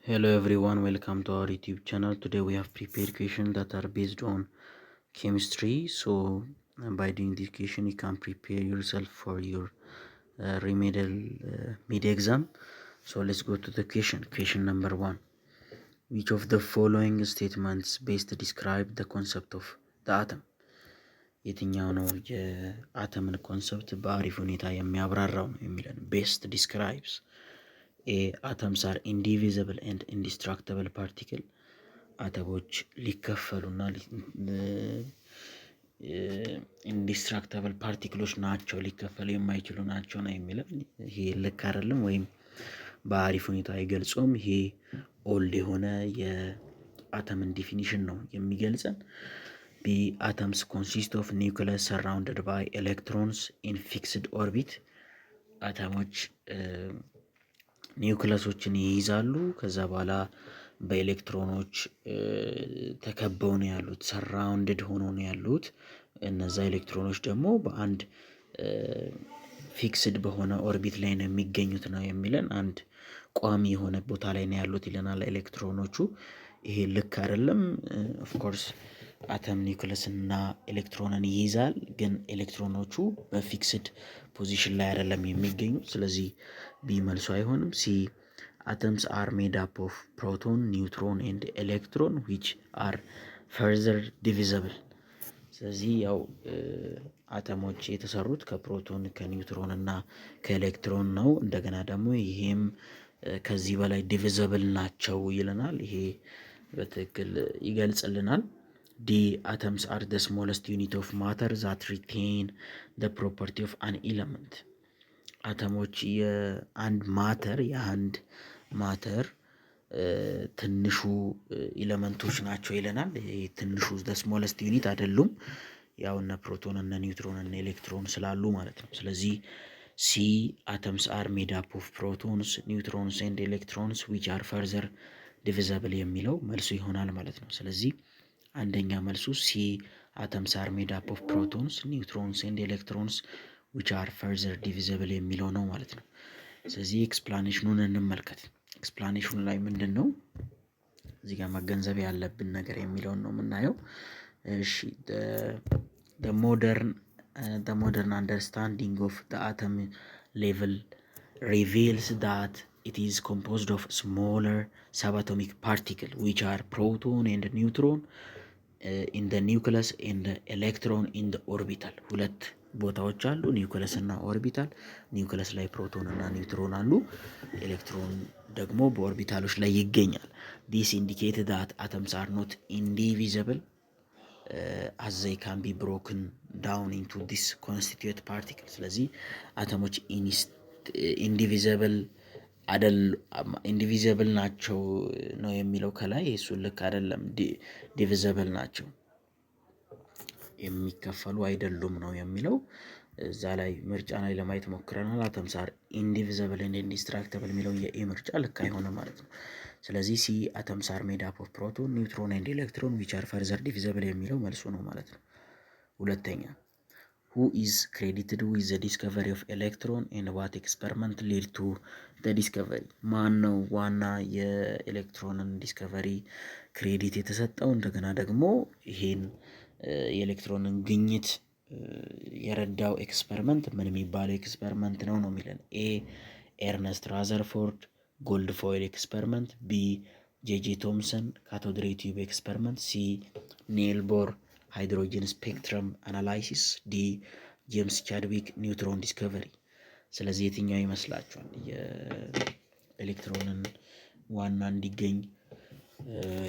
Hello everyone, welcome to our YouTube channel. Today we have prepared questions that are based on chemistry. So by doing this question, you can prepare yourself for your remedial mid exam. So let's go to the question. Question number 1. Which of the following statements best describe the concept of the atom? የትኛው ነው የአተምን ኮንሰፕት በአሪፍ ሁኔታ የሚያብራራው ነው የሚለን? ቤስት ዲስክራይብስ ኤ atoms are indivisible and indestructible particle አተሞች ሊከፈሉና ኢንዲስትራክተብል ፓርቲክሎች ናቸው፣ ሊከፈሉ የማይችሉ ናቸው ነው የሚለው። ይሄ ልክ አይደለም ወይም በአሪፍ ሁኔታ አይገልጾም። ይሄ ኦልድ የሆነ የአተምን ዲፊኒሽን ነው የሚገልጸን። ቢ atoms consist of nucleus surrounded by electrons in fixed orbit አተሞች ኒውክለሶችን ይይዛሉ፣ ከዛ በኋላ በኤሌክትሮኖች ተከበው ነው ያሉት፣ ሰራውንድድ ሆኖ ነው ያሉት። እነዛ ኤሌክትሮኖች ደግሞ በአንድ ፊክስድ በሆነ ኦርቢት ላይ ነው የሚገኙት ነው የሚለን። አንድ ቋሚ የሆነ ቦታ ላይ ነው ያሉት ይለናል ኤሌክትሮኖቹ። ይሄ ልክ አይደለም። ኦፍኮርስ አተም ኒውክለስ እና ኤሌክትሮንን ይይዛል፣ ግን ኤሌክትሮኖቹ በፊክስድ ፖዚሽን ላይ አይደለም የሚገኙት። ስለዚህ ቢ መልሱ አይሆንም። ሲ atoms are made up of proton, neutron and electron which are further divisible። ስለዚህ ያው አተሞች የተሰሩት ከፕሮቶን ከኒውትሮን እና ከኤሌክትሮን ነው። እንደገና ደግሞ ይሄም ከዚህ በላይ ዲቪዘብል ናቸው ይለናል። ይሄ በትክክል ይገልጽልናል። ዲ atoms are the smallest unit of matter that retain the property of an element። አተሞች የአንድ ማተር ትንሹ ኤሌመንቶች ናቸው ይለናል። ትንሹ the smallest unit አይደሉም፣ ያው እነ ፕሮቶን እነ ኒውትሮን እነ ኤሌክትሮን ስላሉ ማለት ነው። ስለዚህ ሲ atoms are made up of protons, neutrons and electrons which are further divisible የሚለው መልሱ ይሆናል ማለት ነው። ስለዚህ አንደኛ መልሱ ሲ atoms are made up of protons, neutrons and electrons which are further divisible የሚለው ነው ማለት ነው። ስለዚህ ኤክስፕላኔሽኑን እንመልከት። ኤክስፕላኔሽኑ ላይ ምንድን ነው እዚህ ጋር መገንዘብ ያለብን ነገር የሚለውን ነው የምናየው። እሺ the modern understanding of the atom level reveals that it is composed of smaller subatomic particles which are proton and neutron in the nucleus and the electron in the orbital። ሁለት ቦታዎች አሉ፣ ኒውክለስ እና ኦርቢታል። ኒውክለስ ላይ ፕሮቶን እና ኒውትሮን አሉ፣ ኤሌክትሮን ደግሞ በኦርቢታሎች ላይ ይገኛል። this indicates that atoms are not indivisible as they can be broken down into this constituent particle። ስለዚህ አተሞች ኢንዲቪዚብል ናቸው ነው የሚለው ከላይ። እሱ ልክ አይደለም፣ ዲቪዚብል ናቸው፣ የሚከፈሉ አይደሉም ነው የሚለው። እዛ ላይ ምርጫ ላይ ለማየት ሞክረናል። atoms are indivisible and indestructible የሚለው የኤ ምርጫ ልክ አይሆንም ማለት ነው። ስለዚህ ሲ atoms are made up of proton, neutron and electron which are further divisible የሚለው መልሱ ነው ማለት ነው። ሁለተኛ who is credited with the discovery of electron and what experiment led to the discovery? ማን ነው ዋና የኤሌክትሮንን ዲስከቨሪ ክሬዲት የተሰጠው? እንደገና ደግሞ ይሄን የኤሌክትሮንን ግኝት የረዳው ኤክስፐሪመንት ምን የሚባለው ኤክስፐሪመንት ነው ነው የሚለን። ኤ ኤርነስት ራዘርፎርድ ጎልድ ፎይል ኤክስፐሪመንት፣ ቢ ጄጄ ቶምሰን ካቶድ ሬይ ቲዩብ ኤክስፐሪመንት፣ ሲ ኒል ቦር ሃይድሮጅን ስፔክትረም አናላይሲስ፣ ዲ ጄምስ ቻድዊክ ኒውትሮን ዲስከቨሪ። ስለዚህ የትኛው ይመስላችኋል የኤሌክትሮንን ዋና እንዲገኝ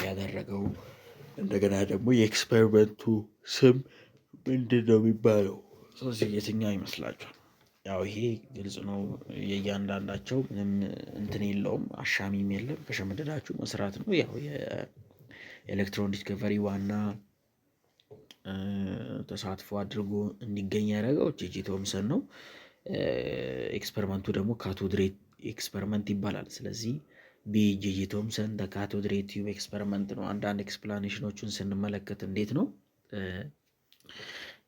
ያደረገው? እንደገና ደግሞ የኤክስፐሪመንቱ ስም ምንድን ነው የሚባለው? ስለዚህ የትኛው ይመስላችኋል? ያው ይሄ ግልጽ ነው፣ የእያንዳንዳቸው ምንም እንትን የለውም፣ አሻሚም የለም። ከሸመደዳችሁ መስራት ነው። ያው የኤሌክትሮን ዲስከቨሪ ዋና ተሳትፎ አድርጎ እንዲገኝ ያደረገው ጄጄ ቶምሰን ነው። ኤክስፐሪመንቱ ደግሞ ካቶድ ሬይ ኤክስፐሪመንት ይባላል። ስለዚህ ቢ ጄጄ ቶምሰን ካቶድ ሬይ ቲዩብ ኤክስፐሪመንት ነው። አንዳንድ ኤክስፕላኔሽኖቹን ስንመለከት እንዴት ነው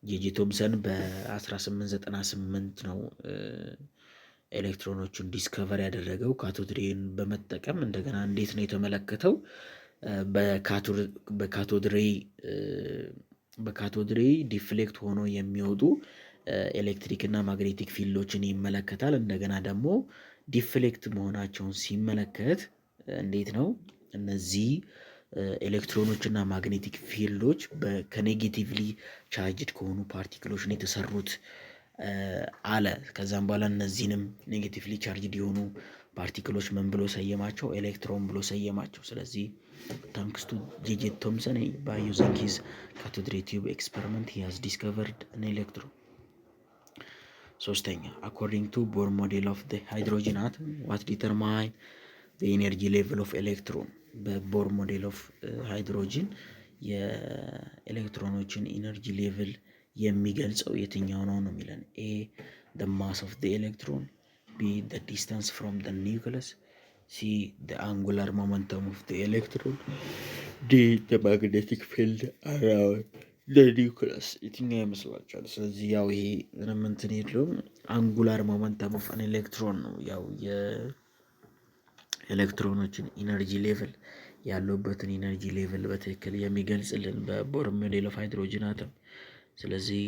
ጄጄ ቶምሰን በ1898 ነው ኤሌክትሮኖችን ዲስከቨር ያደረገው ካቶድ ሬይን በመጠቀም እንደገና እንዴት ነው የተመለከተው? በካቶድ ሬይ ዲፍሌክት ሆኖ የሚወጡ ኤሌክትሪክ እና ማግኔቲክ ፊልዶችን ይመለከታል። እንደገና ደግሞ ዲፍሌክት መሆናቸውን ሲመለከት እንዴት ነው እነዚህ ኤሌክትሮኖች እና ማግኔቲክ ፊልዶች ከኔጌቲቭሊ ቻርጅድ ከሆኑ ፓርቲክሎች ነው የተሰሩት አለ። ከዛም በኋላ እነዚህንም ኔጌቲቭሊ ቻርጅድ የሆኑ ፓርቲክሎች ምን ብሎ ሰየማቸው? ኤሌክትሮን ብሎ ሰየማቸው። ስለዚህ ታንክስ ቱ ጄጄ ቶምሰን ባይ ዩዚንግ ሂዝ ካቶድ ሬይ ቲዩብ ኤክስፐሪመንት ሂ ሃዝ ዲስከቨርድ አን ኤሌክትሮን። ሶስተኛ አኮርዲንግ ቱ ቦር ሞዴል ኦፍ ዘ ሃይድሮጂን አተም ዋት ዲተርማይን ዘ ኤነርጂ ሌቭል ኦፍ ኤሌክትሮን። በቦር ሞዴል ኦፍ ሃይድሮጂን የኤሌክትሮኖችን ኢነርጂ ሌቭል የሚገልጸው የትኛው ነው ነው የሚለን? ኤ the mass of the electron, B the distance from the nucleus, C the angular momentum of the electron, D the magnetic field around the nucleus። የትኛው ይመስላችኋል? ስለዚህ ያው ይሄ ምንም እንትን የለውም አንጉላር ሞመንተም ኦፍ አን ኤሌክትሮን ነው። ያው የኤሌክትሮኖችን ኢነርጂ ሌቭል ያለበትን ኢነርጂ ሌቭል በትክክል የሚገልጽልን በቦር ሞዴል ኦፍ ሃይድሮጂን አተም። ስለዚህ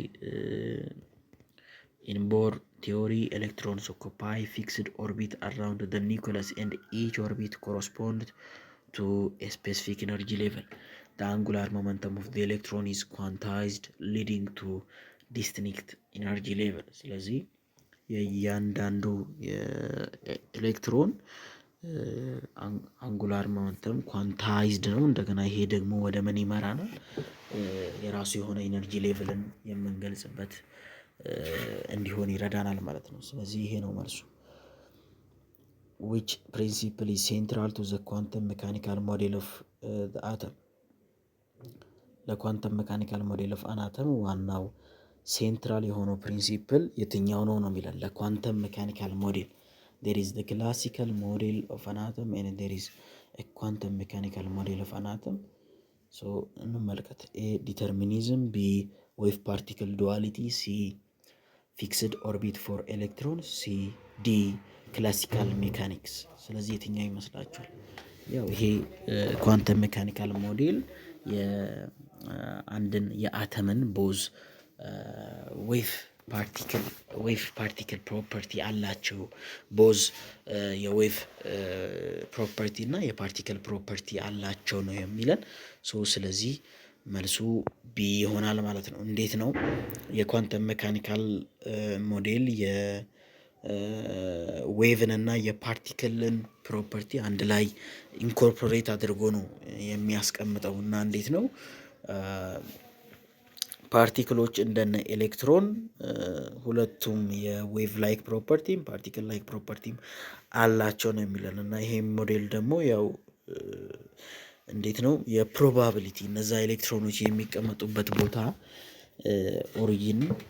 in Bohr theory, electrons occupy fixed orbit around the nucleus and each orbit corresponds to a specific energy level. The angular momentum of the electron is quantized, leading to distinct energy level. ስለዚህ የእያንዳንዱ የኤሌክትሮን አንጉላር ሞመንተም ኳንታይዝድ ነው። እንደገና ይሄ ደግሞ ወደ ምን ይመራናል? የራሱ የሆነ ኢነርጂ ሌቭልን የምንገልጽበት እንዲሆን ይረዳናል ማለት ነው። ስለዚህ ይሄ ነው መልሱ። which principle is central to the quantum mechanical model of the atom። ለኳንተም ሜካኒካል ሞዴል ኦፍ አን አተም ዋናው ሴንትራል የሆነው ፕሪንሲፕል የትኛው ነው ነው የሚለን? ለኳንተም ሜካኒካል ሞዴል there is the classical model of an atom and there is a quantum mechanical model of an atom። so እንመልከት። ኤ ዲተርሚኒዝም፣ ቢ ዌቭ ፓርቲክል ዱዋሊቲ፣ ሲ ፊክስድ ኦርቢት ፎር ኤሌክትሮን፣ ሲ ዲ ክላሲካል ሜካኒክስ። ስለዚህ የትኛው ይመስላችኋል? ያው ይሄ ኳንተም ሜካኒካል ሞዴል የአንድን የአተምን ቦዝ ዌቭ ፓርቲክል ፕሮፐርቲ አላቸው። ቦዝ የዌቭ ፕሮፐርቲ እና የፓርቲክል ፕሮፐርቲ አላቸው ነው የሚለን። ስለዚህ መልሱ ቢ ይሆናል ማለት ነው። እንዴት ነው የኳንተም ሜካኒካል ሞዴል የዌቭን እና የፓርቲክልን ፕሮፐርቲ አንድ ላይ ኢንኮርፖሬት አድርጎ ነው የሚያስቀምጠው? እና እንዴት ነው ፓርቲክሎች እንደነ ኤሌክትሮን ሁለቱም የዌቭ ላይክ ፕሮፐርቲም ፓርቲክል ላይክ ፕሮፐርቲም አላቸው ነው የሚለን። እና ይሄም ሞዴል ደግሞ ያው እንዴት ነው የፕሮባቢሊቲ እነዛ ኤሌክትሮኖች የሚቀመጡበት ቦታ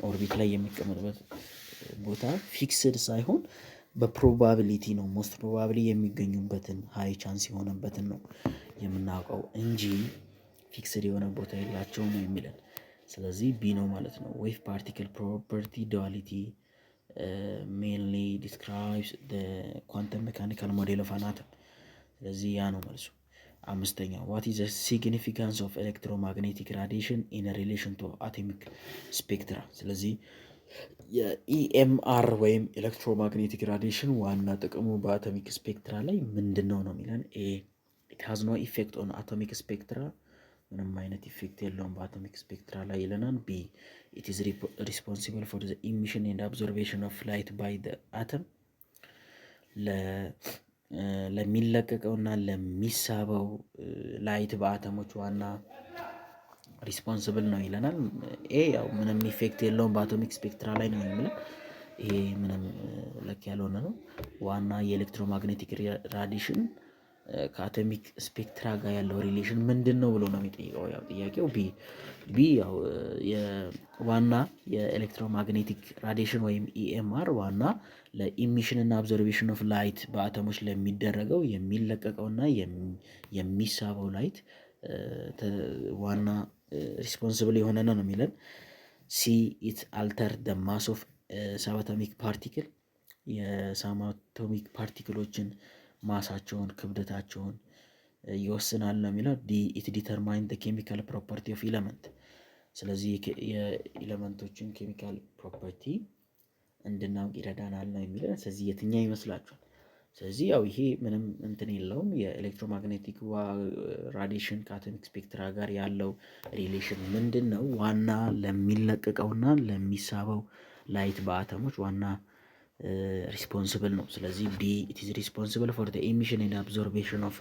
ኦርቢት ላይ የሚቀመጡበት ቦታ ፊክስድ ሳይሆን በፕሮባቢሊቲ ነው። ሞስት ፕሮባብሊ የሚገኙበትን ሃይ ቻንስ የሆነበትን ነው የምናውቀው እንጂ ፊክስድ የሆነ ቦታ የላቸው ነው የሚለን። ስለዚህ ቢ ነው ማለት ነው። ዌቭ ፓርቲክል ፕሮፐርቲ ዱዋሊቲ ሜንሊ ዲስክራይብስ ኳንተም ሜካኒካል ሞዴል ኦፍ አን አተም። ስለዚህ ያ ነው መልሱ። አምስተኛ ዋት ኢዝ ሲግኒፊካንስ ኦፍ ኤሌክትሮማግኔቲክ ራዲዬሽን ኢን ሪሌሽን ቱ አቶሚክ ስፔክትራ። ስለዚህ የኢኤምአር ወይም ኤሌክትሮማግኔቲክ ራዲዬሽን ዋና ጥቅሙ በአቶሚክ ስፔክትራ ላይ ምንድን ነው ነው የሚለን? ኤ ኢት ሃዝ ኖ ኢፌክት ኦን አቶሚክ ስፔክትራ፣ ምንም አይነት ኢፌክት የለውም በአቶሚክ ስፔክትራ ላይ ይለናል። ቢ ኢት ኢዝ ሪስፖንሲብል ፎር ዘ ኢሚሽን ኤንድ አብዞርቬሽን ኦፍ ላይት ባይ ዘ አተም፣ ለሚለቀቀውና ለሚሳበው ላይት በአተሞች ዋና ሪስፖንስብል ነው ይለናል። ኤ ያው ምንም ኢፌክት የለውም በአቶሚክ ስፔክትራ ላይ ነው የሚለው። ይሄ ምንም ለክ ያልሆነ ነው። ዋና የኤሌክትሮማግኔቲክ ራዲሽን ከአቶሚክ ስፔክትራ ጋር ያለው ሪሌሽን ምንድን ነው ብሎ ነው የሚጠይቀው። ያው ጥያቄው ቢ ያው ዋና የኤሌክትሮማግኔቲክ ራዲሽን ወይም ኢኤምአር ዋና ለኢሚሽን እና አብዞርቬሽን ኦፍ ላይት በአተሞች ለሚደረገው የሚለቀቀውና የሚሳበው ላይት ዋና ሪስፖንስብል የሆነ ነው የሚለን። ሲ ኢት አልተር ደ ማስ ኦፍ ሰብአቶሚክ ፓርቲክል የሳብ አቶሚክ ፓርቲክሎችን ማሳቸውን፣ ክብደታቸውን ይወስናል ነው የሚለው። ኢት ዲተርማይን ኬሚካል ፕሮፐርቲ ኦፍ ኢለመንት። ስለዚህ የኤለመንቶችን ኬሚካል ፕሮፐርቲ እንድናውቅ ይረዳናል ነው የሚለው። ስለዚህ የትኛው ይመስላችኋል? ስለዚህ ያው ይሄ ምንም እንትን የለውም። የኤሌክትሮማግኔቲክ ራዲሽን ከአቶሚክ ስፔክትራ ጋር ያለው ሪሌሽን ምንድን ነው? ዋና ለሚለቀቀውና ለሚሳበው ላይት በአተሞች ዋና ሪስፖንስብል ነው። ስለዚህ ቢ ኢት ኢዝ ሪስፖንስብል ፎር ዘ ኢሚሽን ኤንድ አብዞርቤሽን ኦፍ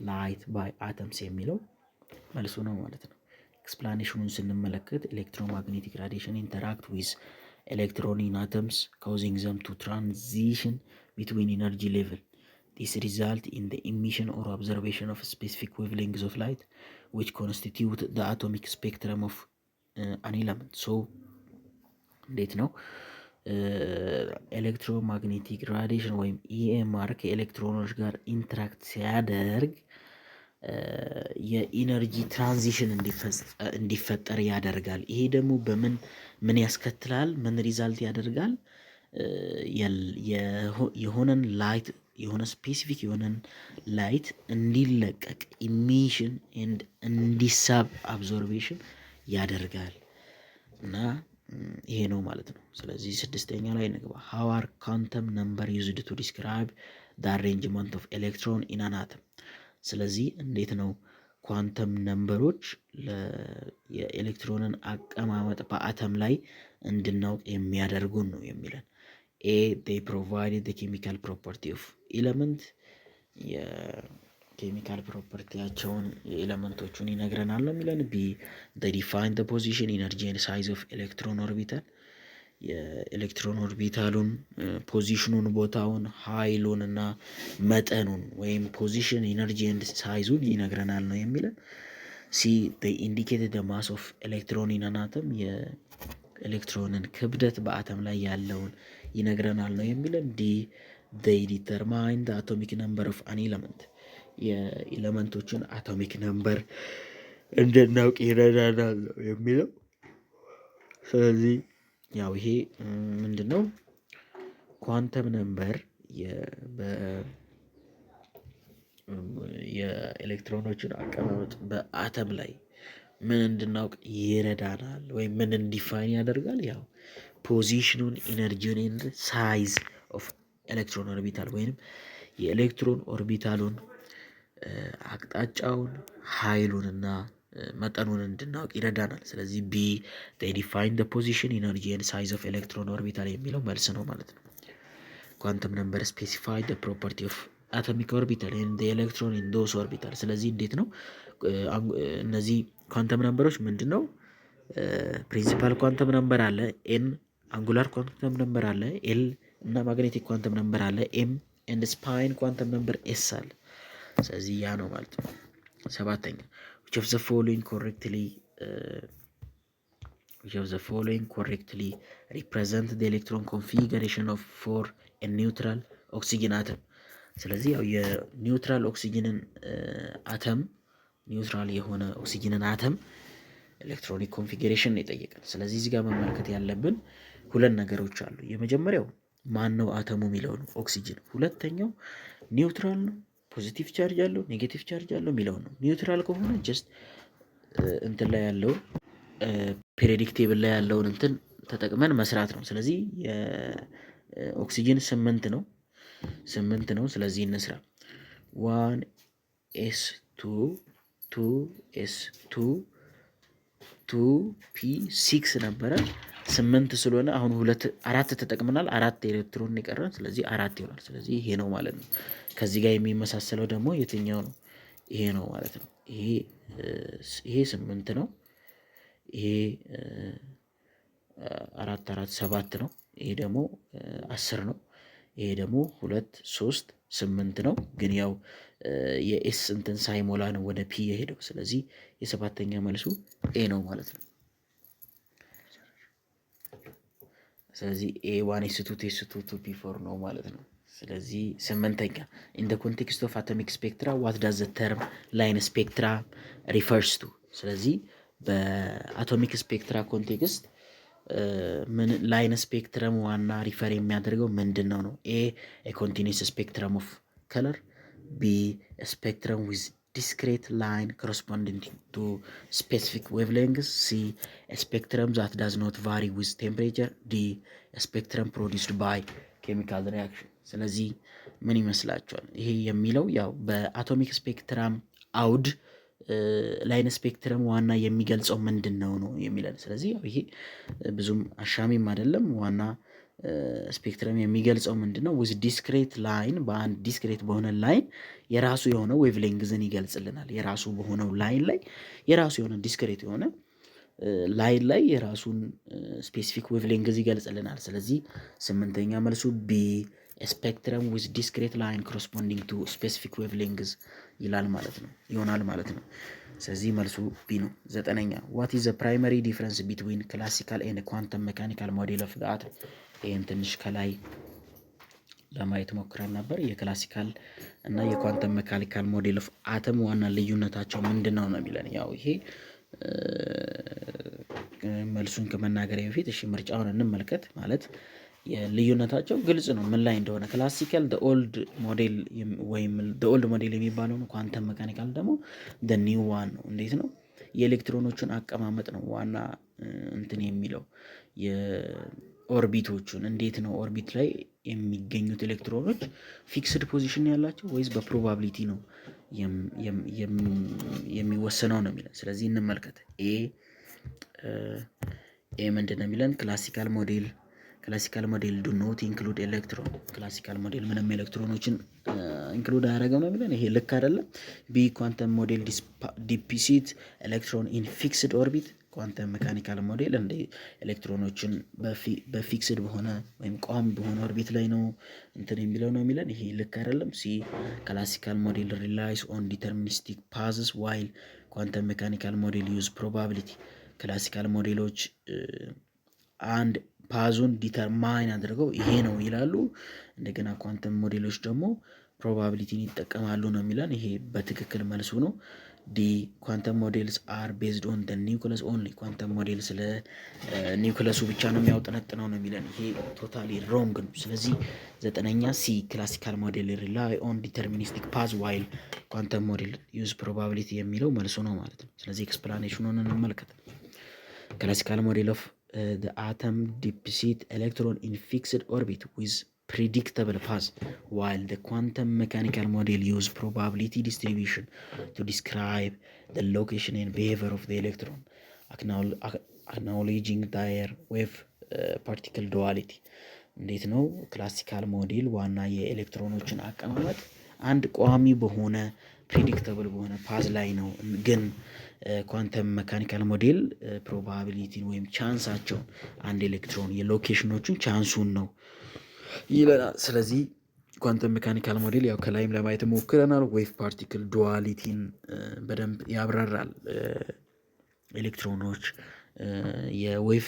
ላይት ባይ አተምስ የሚለው መልሱ ነው ማለት ነው። ኤክስፕላኔሽኑን ስንመለከት ኤሌክትሮማግኔቲክ ራዲሽን ኢንተራክት ዊዝ ኤሌክትሮን ኢን አተምስ ካውዚንግ ዘም ቱ ትራንዚሽን ቢትዊን ኢነርጂ ሌቭል ዲስ ሪዛልት ኢን ዘ ኢሚሽን ኦር ኦብዘርቬሽን ኦፍ ስፔሲፊክ ዌቭሌንግዝ ኦፍ ላይት ዊች ኮንስቲቲዩት ዘ አቶሚክ ስፔክትረም ኦፍ አን ኤለመንት። ሶ እንዴት ነው ኤሌክትሮማግኔቲክ ራዲሽን ወይም ኢኤምአር ከኤሌክትሮኖች ጋር ኢንተራክት ሲያደርግ የኢነርጂ ትራንዚሽን እንዲፈጠር ያደርጋል። ይሄ ደግሞ ምን ያስከትላል? ምን ሪዛልት ያደርጋል? የሆነን ላይት የሆነ ስፔሲፊክ የሆነን ላይት እንዲለቀቅ ኢሚሽን ኤንድ እንዲሳብ አብዞርቤሽን ያደርጋል እና ይሄ ነው ማለት ነው። ስለዚህ ስድስተኛ ላይ እንግባ። ሃው አር ኳንተም ነምበር ዩዝድ ቱ ዲስክራይብ ዘ አሬንጅመንት ኦፍ ኤሌክትሮን ኢን አን አተም። ስለዚህ እንዴት ነው ኳንተም ነምበሮች የኤሌክትሮንን አቀማመጥ በአተም ላይ እንድናውቅ የሚያደርጉን ነው የሚለን። ኤ they provided the chemical property of element የኬሚካል ፕሮፐርቲያቸውን የኤለመንቶቹን ይነግረናል ነው የሚለን። ቢ they define the position energy and size of electron orbital የኤሌክትሮን ኦርቢታሉን ፖዚሽኑን፣ ቦታውን፣ ኃይሉን እና መጠኑን ወይም ፖዚሽን ኢነርጂ ኤንድ ሳይዙን ይነግረናል ነው የሚለን። ሲ they indicated the mass of electron in an atom የኤሌክትሮንን ክብደት በአተም ላይ ያለውን ይነግረናል ነው የሚለን። ዲ they determine the atomic number of an element የኤለመንቶችን አቶሚክ ነምበር እንድናውቅ ይረዳናል ነው የሚለው። ስለዚህ ያው ይሄ ምንድነው ኳንተም ነምበር የኤሌክትሮኖችን አቀማመጥ በአተም ላይ ምን እንድናውቅ ይረዳናል ወይም ምን እንዲፋይን ያደርጋል? ያው ፖዚሽኑን፣ ኢነርጂውን ኤንድ ሳይዝ ኦፍ ኤሌክትሮን ኦርቢታል ወይም የኤሌክትሮን ኦርቢታሉን አቅጣጫውን፣ ኃይሉንና መጠኑን እንድናውቅ ይረዳናል። ስለዚህ ቢ they define the position energy and size of electron orbital የሚለው መልስ ነው ማለት ነው። ኳንተም ነምበር specify the property of atomic orbital and the electron in those orbital። ስለዚህ እንዴት ነው እነዚህ ኳንተም ነምበሮች ምንድን ነው? ፕሪንሲፓል ኳንተም ነምበር አለ፣ ኤን አንጉላር ኳንተም ነምበር አለ፣ ኤል እና ማግኔቲክ ኳንተም ነምበር አለ፣ ኤም ኤንድ ስፓይን ኳንተም ነምበር ኤስ አለ። ስለዚህ ያ ነው ማለት ነው። ሰባተኛ which of the following correctly represent the electron configuration of for a neutral oxygen atom። ስለዚህ ያው የኒውትራል ኦክሲጅንን አተም ኒውትራል የሆነ ኦክሲጅንን አተም ኤሌክትሮኒክ ኮንፊግሬሽን ነው የጠየቀን። ስለዚህ እዚህ ጋር መመልከት ያለብን ሁለት ነገሮች አሉ። የመጀመሪያው ማን ነው አተሙ የሚለው ነው፣ ኦክሲጅን። ሁለተኛው ኒውትራል ነው፣ ፖዚቲቭ ቻርጅ አለው፣ ኔጌቲቭ ቻርጅ አለው የሚለው ነው። ኒውትራል ከሆነ ጀስት እንትን ላይ ያለው ፔሪዮዲክ ቴብል ላይ ያለውን እንትን ተጠቅመን መስራት ነው። ስለዚህ የኦክሲጅን 8 ነው። ስለዚህ እንስራ 1s2 2s2 2p6 ነበረ 8 ስለሆነ አሁን 4 ተጠቅመናል። 4 ኤሌክትሮን የቀረን ስለዚህ 4 ይሆናል። ስለዚህ ይሄ ነው ማለት ነው። ከዚህ ጋር የሚመሳሰለው ደግሞ የትኛው ነው? ይሄ ነው ማለት ነው። ይሄ 8 ነው። ይሄ 4 7 ነው። ይሄ ደግሞ 10 ነው። ይሄ ደግሞ 2 3 8 ነው። ግን ያው የኤስ እንትን ሳይሞላ ነው ወደ ፒ የሄደው። ስለዚህ የሰባተኛ መልሱ ኤ ነው ማለት ነው። ስለዚህ A1S2 S2 2p4 ነው ማለት ነው። ስለዚህ 8ኛ in the context of atomic spectra what does the term line spectra refers to። ስለዚህ በአቶሚክ ስፔክትራ ኮንቴክስት ምን ላይን ስፔክትረም ዋና ሪፈር የሚያደርገው ምንድነው ነው? ኤ ኮንቲኒስ ስፔክትረም ኦፍ ከለር፣ ቢ ስፔክትረም ዊዝ ዲስክሬት ላይን ኮረስፖንዲንግ ቱ ስፔሲፊክ ዌቭሌንግስ፣ ሲ ስፔክትረም ዛት ዳዝ ኖት ቫሪ ዊዝ ቴምፕሬቸር፣ ዲ ስፔክትረም ፕሮዲስድ ባይ ኬሚካል ሪያክሽን። ስለዚህ ምን ይመስላችኋል? ይሄ የሚለው ያው በአቶሚክ ስፔክትረም አውድ ላይን ስፔክትረም ዋና የሚገልጸው ምንድን ነው ነው የሚለን። ስለዚህ ያው ይሄ ብዙም አሻሚም አይደለም። ዋና ስፔክትረም የሚገልጸው ምንድን ነው? ዊዝ ዲስክሬት ላይን፣ በአንድ ዲስክሬት በሆነ ላይን የራሱ የሆነ ዌቭሌንግዝን ይገልጽልናል። የራሱ በሆነው ላይን ላይ የራሱ የሆነ ዲስክሬት የሆነ ላይን ላይ የራሱን ስፔሲፊክ ዌቭሌንግዝ ይገልጽልናል። ስለዚህ ስምንተኛ መልሱ ቢ ስፔክትረም ዊዝ ዲስክሬት ላይን ኮረስፖንዲንግ ቱ ስፔሲፊክ ዌቭሌንግዝ ይላል ማለት ነው ይሆናል ማለት ነው። ስለዚህ መልሱ ቢ ነው። ዘጠነኛ ዋት ኢዝ ዘ ፕራይመሪ ዲፍረንስ ቢትዊን ክላሲካል ኤንድ ኳንተም ሜካኒካል ሞዴል ኦፍ ዘ አተም። ይህን ትንሽ ከላይ ለማየት ሞክረን ነበር። የክላሲካል እና የኳንተም ሜካኒካል ሞዴል ኦፍ አተም ዋና ልዩነታቸው ምንድን ነው ነው የሚለን። ያው ይሄ መልሱን ከመናገር በፊት እሺ ምርጫውን እንመልከት። ማለት የልዩነታቸው ግልጽ ነው ምን ላይ እንደሆነ። ክላሲካል ኦልድ ሞዴል ወይም ኦልድ ሞዴል የሚባለው ነው። ኳንተም መካኒካል ደግሞ ኒው ዋን ነው። እንዴት ነው? የኤሌክትሮኖችን አቀማመጥ ነው ዋና እንትን የሚለው የኦርቢቶቹን እንዴት ነው ኦርቢት ላይ የሚገኙት ኤሌክትሮኖች ፊክስድ ፖዚሽን ያላቸው ወይስ በፕሮባቢሊቲ ነው የሚወሰነው ነው የሚለን። ስለዚህ እንመልከት። ኤ ምንድን ነው የሚለን? ክላሲካል ሞዴል ዱ ኖት ኢንክሉድ ኤሌክትሮን። ክላሲካል ሞዴል ምንም ኤሌክትሮኖችን ኢንክሉድ አያደርገው ነው የሚለን። ይሄ ልክ አይደለም። ቢ ኳንተም ሞዴል ዲፒሲት ኤሌክትሮን ኢን ፊክስድ ኦርቢት። ኳንተም ሜካኒካል ሞዴል እንደ ኤሌክትሮኖችን በፊክስድ በሆነ ወይም ቋሚ በሆነ ኦርቢት ላይ ነው እንትን የሚለው ነው የሚለን። ይሄ ልክ አይደለም። ሲ ክላሲካል ሞዴል ሪላይስ ኦን ዲተርሚኒስቲክ ፓዝስ ዋይል ኳንተም ሜካኒካል ሞዴል ዩዝ ፕሮባቢሊቲ። ክላሲካል ሞዴሎች አንድ ፓዙን ዲተርማይን አድርገው ይሄ ነው ይላሉ። እንደገና ኳንተም ሞዴሎች ደግሞ ፕሮባቢሊቲን ይጠቀማሉ ነው የሚለን። ይሄ በትክክል መልሱ ነው። ዲ ኳንተም ሞዴልስ አር ቤዝድ ኦን ደ ኒውክለስ ኦንሊ። ኳንተም ሞዴል ስለ ኒውክለሱ ብቻ ነው የሚያውጠነጥነው ነው የሚለን። ይሄ ቶታሊ ሮንግ ነው። ስለዚህ ዘጠነኛ ሲ ክላሲካል ሞዴል ሪላይ ኦን ዲተርሚኒስቲክ ፓዝ ዋይል ኳንተም ሞዴል ዩዝ ፕሮባቢሊቲ የሚለው መልሱ ነው ማለት ነው። ስለዚህ ኤክስፕላኔሽኑን እንመልከት። ክላሲካል ሞዴል ኦፍ the atom deposit electron in fixed orbit with predictable path, while the quantum mechanical model use probability distribution to describe the location and behavior of the electron, acknowledging their wave particle duality. እንዴት ነው? ክላሲካል ሞዴል ዋና የኤሌክትሮኖችን አቀማመጥ አንድ ቋሚ በሆነ ፕሪዲክተብል በሆነ ፓዝ ላይ ነው። ግን ኳንተም መካኒካል ሞዴል ፕሮባቢሊቲን ወይም ቻንሳቸውን አንድ ኤሌክትሮን የሎኬሽኖቹን ቻንሱን ነው ይለናል። ስለዚህ ኳንተም ሜካኒካል ሞዴል ያው ከላይም ለማየት ሞክረናል። ዌቭ ፓርቲክል ዱዋሊቲን በደንብ ያብራራል። ኤሌክትሮኖች የዌቭ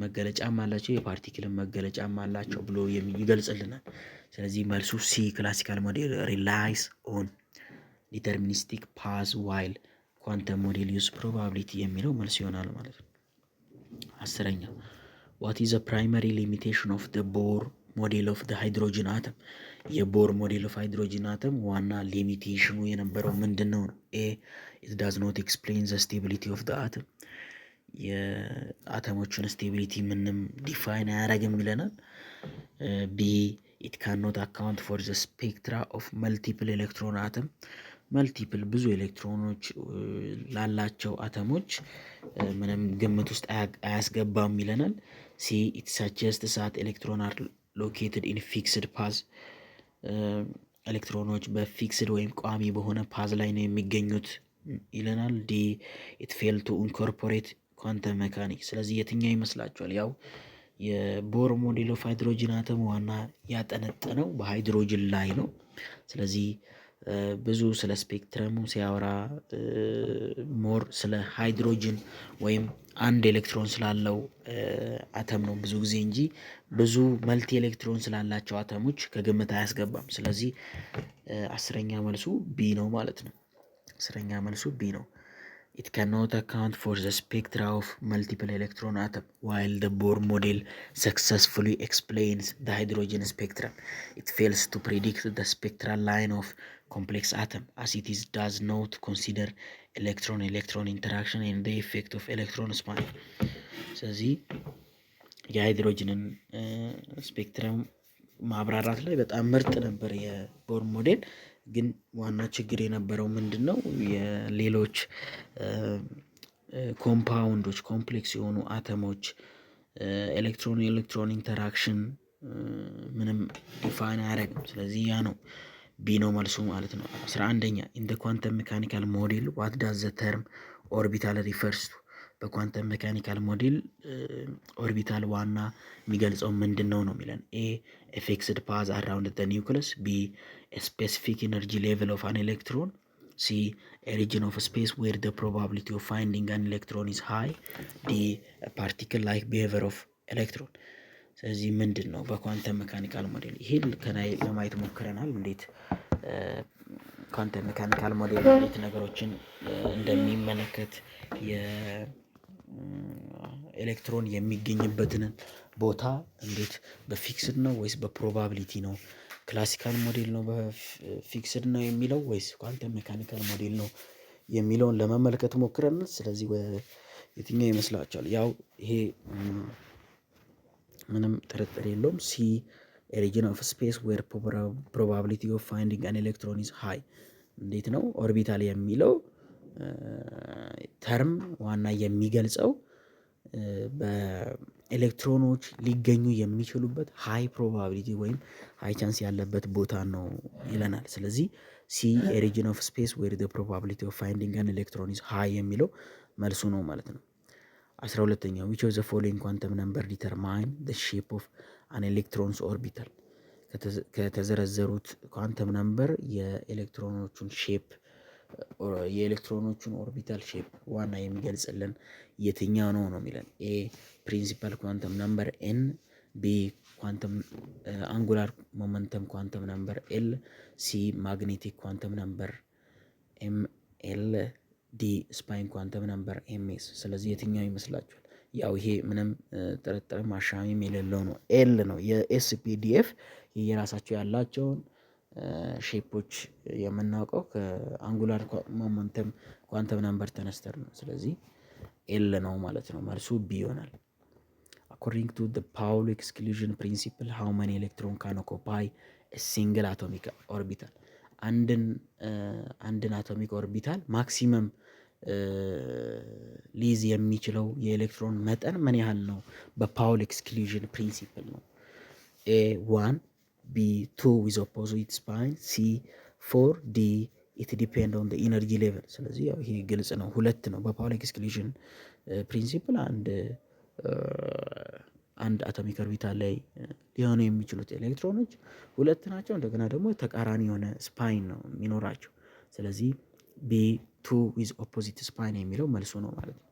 መገለጫም አላቸው የፓርቲክልን መገለጫም አላቸው ብሎ ይገልጽልናል። ስለዚህ መልሱ ሲ ክላሲካል ሞዴል ሪላይስ ኦን ዲተርሚኒስቲክ ፓዝ ዋይል ኳንተም ሞዴል ዩዝ ፕሮባቢሊቲ የሚለው መልስ ይሆናል ማለት ነው። አስረኛ ዋት ኢዝ ፕራይመሪ ሊሚቴሽን ኦፍ ደ ቦር ሞዴል ኦፍ ደ ሃይድሮጅን አተም። የቦር ሞዴል ኦፍ ሃይድሮጅን አተም ዋና ሊሚቴሽኑ የነበረው ምንድን ነው? ኤ ኢት ዳዝ ኖት ኤክስፕሌን ዘ ስቴቢሊቲ ኦፍ ደ አተም። የአተሞችን ስቴቢሊቲ ምንም ዲፋይን አያደርግም ይለናል። ቢ ኢት ካን ኖት አካውንት ፎር ዘ ስፔክትራ ኦፍ መልቲፕል ኤሌክትሮን አተም። መልቲፕል ብዙ ኤሌክትሮኖች ላላቸው አተሞች ምንም ግምት ውስጥ አያስገባም ይለናል። ሲ ኢት ሳጀስት ሳት ኤሌክትሮን አር ሎኬትድ ኢን ፊክስድ ፓዝ። ኤሌክትሮኖች በፊክስድ ወይም ቋሚ በሆነ ፓዝ ላይ ነው የሚገኙት ይለናል። ዲ ኢት ፌል ቱ ኢንኮርፖሬት ኳንተም ሜካኒክ። ስለዚህ የትኛው ይመስላችኋል? ያው የቦር ሞዴል ኦፍ ሃይድሮጅን አተም ዋና ያጠነጠነው በሃይድሮጅን ላይ ነው። ስለዚህ ብዙ ስለ ስፔክትረሙ ሲያወራ ሞር ስለ ሃይድሮጅን ወይም አንድ ኤሌክትሮን ስላለው አተም ነው ብዙ ጊዜ እንጂ ብዙ መልቲ ኤሌክትሮን ስላላቸው አተሞች ከግምት አያስገባም። ስለዚህ አስረኛ መልሱ ቢ ነው ማለት ነው። አስረኛ መልሱ ቢ ነው። It cannot account for the spectra of multiple electron atom. While the Bohr model successfully explains the hydrogen spectrum, it fails to predict the spectral line of complex atom, as it does not consider electron-electron interaction and the effect of electron spin. ስለዚህ የሃይድሮጅንን ስፔክትረም ማብራራት ላይ በጣም ምርጥ ነበር የቦር ሞዴል። ግን ዋና ችግር የነበረው ምንድን ነው? የሌሎች ኮምፓውንዶች ኮምፕሌክስ የሆኑ አተሞች ኤሌክትሮን ኢንተራክሽን ምንም ዲፋይን አያደርግም። ስለዚህ ያ ነው ቢ ነው መልሱ ማለት ነው። 11ኛ ኢን ደ ኳንተም ሜካኒካል ሞዴል ዋት ዳዝ ዘ ተርም ኦርቢታል ሪፈርስ ቱ። በኳንተም ሜካኒካል ሞዴል ኦርቢታል ዋና የሚገልጸው ምንድን ነው ነው የሚለን። ኤ ፊክስድ ፓዝ አራውንድ ዘ ኒውክለስ፣ ቢ ስፔሲፊክ ኢነርጂ ሌቭል ኦፍ አን ኤሌክትሮን፣ ሲ a region of space where the probability of finding an electron is high, D particle-like behavior of electron። ስለዚህ ምንድን ነው በኳንተም ሜካኒካል ሞዴል ይሄን ከላይ ለማየት ሞክረናል። እንዴት ኳንተም ሜካኒካል ሞዴል እንዴት ነገሮችን እንደሚመለከት የኤሌክትሮን የሚገኝበትን ቦታ እንዴት በፊክስድ ነው ወይስ በፕሮባቢሊቲ ነው፣ ክላሲካል ሞዴል ነው በፊክስድ ነው የሚለው ወይስ ኳንተም ሜካኒካል ሞዴል ነው የሚለውን ለመመልከት ሞክረናል። ስለዚህ የትኛው ይመስላችኋል? ያው ይሄ ምንም ጥርጥር የለውም ሲ ሪጅን ኦፍ ስፔስ ዌር ፕሮባቢሊቲ ኦፍ ፋይንዲንግ አን ኤሌክትሮን ኢዝ ሃይ። እንዴት ነው ኦርቢታል የሚለው ተርም ዋና የሚገልጸው በኤሌክትሮኖች ሊገኙ የሚችሉበት ሃይ ፕሮባቢሊቲ ወይም ሃይ ቻንስ ያለበት ቦታ ነው ይለናል። ስለዚህ ሲ ሪጅን ኦፍ ስፔስ ዌር ዘ ፕሮባቢሊቲ ኦፍ ፋይንዲንግ አን ኤሌክትሮን ኢዝ ሃይ የሚለው መልሱ ነው ማለት ነው። 12ኛው ዊች ኦፍ ዘ ፎሎዊንግ ኳንተም ነምበር ዲተርማይን ዘ ሼፕ ኦፍ አን ኤሌክትሮንስ ኦርቢታል። ከተዘረዘሩት ኳንተም ነምበር የኤሌክትሮኖቹን ሼፕ የኤሌክትሮኖቹን ኦርቢታል ሼፕ ዋና የሚገልጽልን የትኛው ነው ነው የሚለን። ኤ ፕሪንሲፓል ኳንተም ነምበር ኤን፣ ቢ ኳንተም አንጉላር ሞመንተም ኳንተም ነምበር ኤል፣ ሲ ማግኔቲክ ኳንተም ነምበር ኤም ኤል፣ ዲ ስፓይን ኳንተም ነምበር ኤምኤስ። ስለዚህ የትኛው ይመስላችኋል? ያው ይሄ ምንም ጥርጥር ማሻሚም የሌለው ነው፣ ኤል ነው። የኤስፒዲኤፍ የራሳቸው ያላቸውን ሼፖች የምናውቀው ከአንጉላር ሞመንተም ኳንተም ነምበር ተነስተር ነው። ስለዚህ ኤል ነው ማለት ነው። መልሱ ቢ ይሆናል። አኮርዲንግ ቱ ዘ ፓውሊ ኤክስክሉዥን ፕሪንሲፕል ሃው ማኒ ኤሌክትሮን ካን ኦኩፓይ ሲንግል አቶሚክ ኦርቢታል። አንድን አቶሚክ ኦርቢታል ማክሲመም ሊይዝ የሚችለው የኤሌክትሮን መጠን ምን ያህል ነው? በፓውሊ ኤክስክሉዥን ፕሪንሲፕል ነው። ኤ 1፣ ቢ 2 ዊዝ ኦፖዚት ስፓይን፣ ሲ 4፣ ዲ ኢት ዲፔንድ ኦን ዘ ኢነርጂ ሌቭል። ስለዚህ ያው ይሄ ግልጽ ነው፣ ሁለት ነው። በፓውሊ ኤክስክሉዥን ፕሪንሲፕል አንድ አቶሚክ ኦርቢታል ላይ ሊሆኑ የሚችሉት ኤሌክትሮኖች ሁለት ናቸው። እንደገና ደግሞ ተቃራኒ የሆነ ስፓይን ነው የሚኖራቸው። ስለዚህ ቢ 2 ዊዝ ኦፖዚት ስፓይን የሚለው መልሱ ነው ማለት ነው።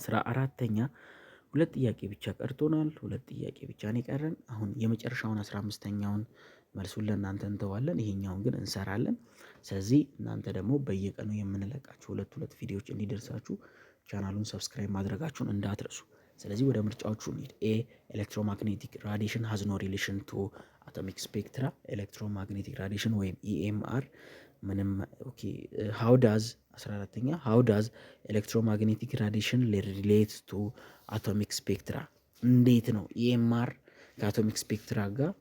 14ኛ ሁለት ጥያቄ ብቻ ቀርቶናል። ሁለት ጥያቄ ብቻ ነው የቀረን። አሁን የመጨረሻውን 15ኛውን መልሱን ለእናንተ እንተዋለን። ይሄኛውን ግን እንሰራለን። ስለዚህ እናንተ ደግሞ በየቀኑ የምንለቃችሁ ሁለት ቪዲዮዎች እንዲደርሳችሁ ቻናሉን ሰብስክራይብ ማድረጋችሁን እንዳትረሱ። ስለዚህ ወደ ምርጫዎቹ እንሂድ። ኤ ኤሌክትሮማግኔቲክ ራዲሽን ሃዝ ኖ ሪሌሽን ቱ አቶሚክ ስፔክትራ። ኤሌክትሮማግኔቲክ ራዲሽን ወይም ኢኤምአር ምንም ኦኬ። ሃው ዳዝ 14ኛ ሃው ዳዝ ኤሌክትሮማግኔቲክ ራዲሽን ሪሌት ቱ አቶሚክ ስፔክትራ። እንዴት ነው ኢኤምአር ከአቶሚክ ስፔክትራ ጋር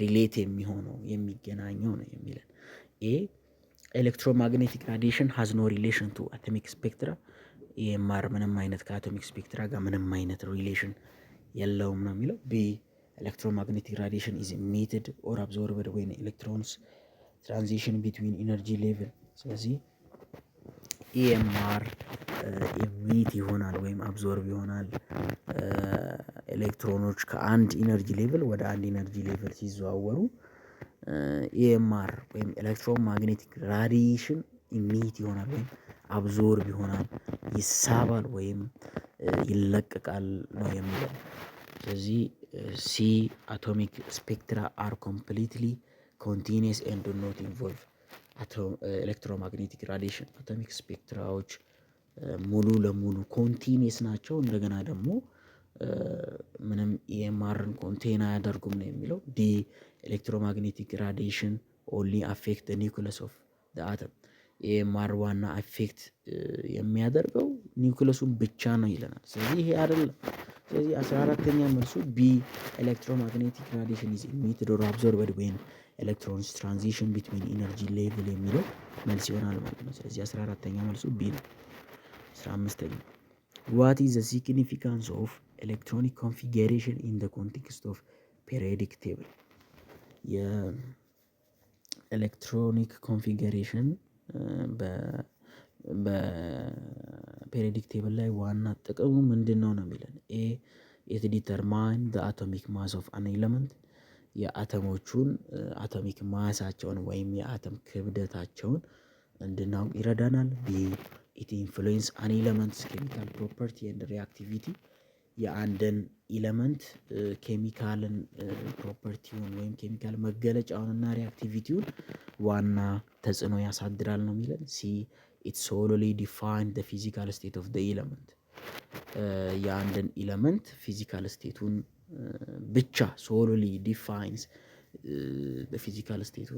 ሪሌት የሚሆነው የሚገናኘው ነው የሚለን። ኤ ኤሌክትሮማግኔቲክ ራዲሽን ሃዝ ኖ ሪሌሽን ቱ አቶሚክ ስፔክትራ። ኢኤምአር ምንም አይነት ከአቶሚክ ስፔክትራ ጋር ምንም አይነት ሪሌሽን የለውም ነው የሚለው። ቢ ኤሌክትሮማግኔቲክ ራዲሽን ኢዝ ኢሚትድ ኦር አብዞርብድ ዌን ኤሌክትሮንስ ትራንዚሽን ቢትዊን ኢነርጂ ሌቭል። ስለዚህ ኢኤምአር ኢሚት ይሆናል ወይም አብዞርብ ይሆናል ኤሌክትሮኖች ከአንድ ኢነርጂ ሌቭል ወደ አንድ ኢነርጂ ሌቭል ሲዘዋወሩ። ኢኤምአር ወይም ኤሌክትሮማግኔቲክ ራዲሽን ኢሚት ይሆናል ወይም አብዞርብ ይሆናል፣ ይሳባል ወይም ይለቀቃል ነው የሚለው። ስለዚህ ሲ አቶሚክ ስፔክትራ አር ኮምፕሊትሊ ኮንቲኒየስ ኤንድ ኖት ኢንቮልቭ ኤሌክትሮማግኔቲክ ራዲሽን። አቶሚክ ስፔክትራዎች ሙሉ ለሙሉ ኮንቲኒየስ ናቸው። እንደገና ደግሞ ምንም ኢኤምአርን ኮንቴን አያደርጉም ነው የሚለው። ዲ ኤሌክትሮማግኔቲክ ራዲዬሽን ኦንሊ አፌክት ኒውክለስ ኦፍ አተም። ኢኤምአር ዋና አፌክት የሚያደርገው ኒውክለሱን ብቻ ነው ይለናል። ስለዚህ ይሄ አይደለም። ስለዚህ 14ተኛ መልሱ ቢ ኤሌክትሮማግኔቲክ ራዲዬሽን ኢዝ ኢሚትድ ኦር አብዞርብድ ዌን ኤሌክትሮንስ ትራንዚሽን ቢትዊን ኢነርጂ ሌቭል የሚለው መልስ ይሆናል ማለት ነው። ስለዚህ 14ተኛ መልሱ ቢ ነው። 15ተኛ ዋት ኢዝ ዘ ሲግኒፊካንስ ኦፍ ኤሌክትሮኒክ ኮንፊገሬሽን ኢን ዘ ኮንቴክስት ኦፍ ፔሪዮዲክ ቴብል። የኤሌክትሮኒክ ኮንፊገሬሽን በፔሪዮዲክ ቴብል ላይ ዋና ጥቅሙ ምንድን ነው ነው የሚለን። ኤ ኢት ዲተርማይን ዘ አቶሚክ ማስ ኦፍ አን ኤለመንት። የአተሞቹን አቶሚክ ማሳቸውን ወይም የአተም ክብደታቸውን እንድናውቅ ይረዳናል። ቢ ኢት ኢንፍሉዌንስ አን ኤለመንትስ ኬሚካል ፕሮፐርቲ ኤንድ ሪአክቲቪቲ። የአንድን ኢለመንት ኬሚካልን ፕሮፐርቲውን ወይም ኬሚካል መገለጫውንና ሪአክቲቪቲውን ዋና ተጽዕኖ ያሳድራል ነው የሚለን። ሲ ኢት ሶሎሊ ዲፋይን ዘ ፊዚካል ስቴት ኦፍ ዘ ኢለመንት። የአንድን ኢለመንት ፊዚካል ስቴቱን ብቻ ሶሎሊ ዲፋይንስ ፊዚካል ስቴቱ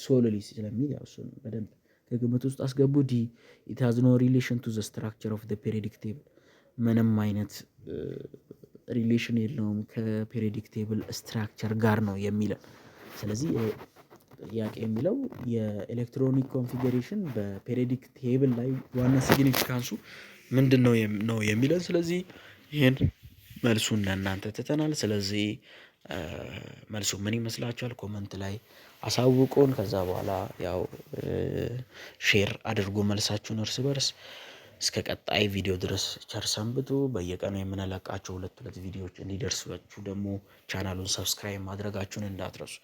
ሶሎሊ ስለሚል ያው እሱን በደንብ ከግምት ውስጥ አስገቡ። ዲ ኢት ሃዝ ኖ ሪሌሽን ቱ ዘ ስትራክቸር ኦፍ ዘ ፔሪዮዲክ ቴብል። ምንም አይነት ሪሌሽን የለውም ከፔሪዮዲክ ቴብል ስትራክቸር ጋር ነው የሚለን። ስለዚህ ጥያቄ የሚለው የኤሌክትሮኒክ ኮንፊገሬሽን በፔሪዮዲክ ቴብል ላይ ዋና ሲግኒፊካንሱ ምንድን ነው የሚለን። ስለዚህ ይህን መልሱን ለእናንተ ትተናል። ስለዚህ መልሱ ምን ይመስላችኋል? ኮመንት ላይ አሳውቁን። ከዛ በኋላ ያው ሼር አድርጎ መልሳችሁን እርስ በርስ። እስከ ቀጣይ ቪዲዮ ድረስ ቸር ሰንብቱ። በየቀኑ የምንለቃቸው ሁለት ቪዲዮዎች እንዲደርሷችሁ ደግሞ ቻናሉን ሰብስክራይብ ማድረጋችሁን እንዳትረሱ።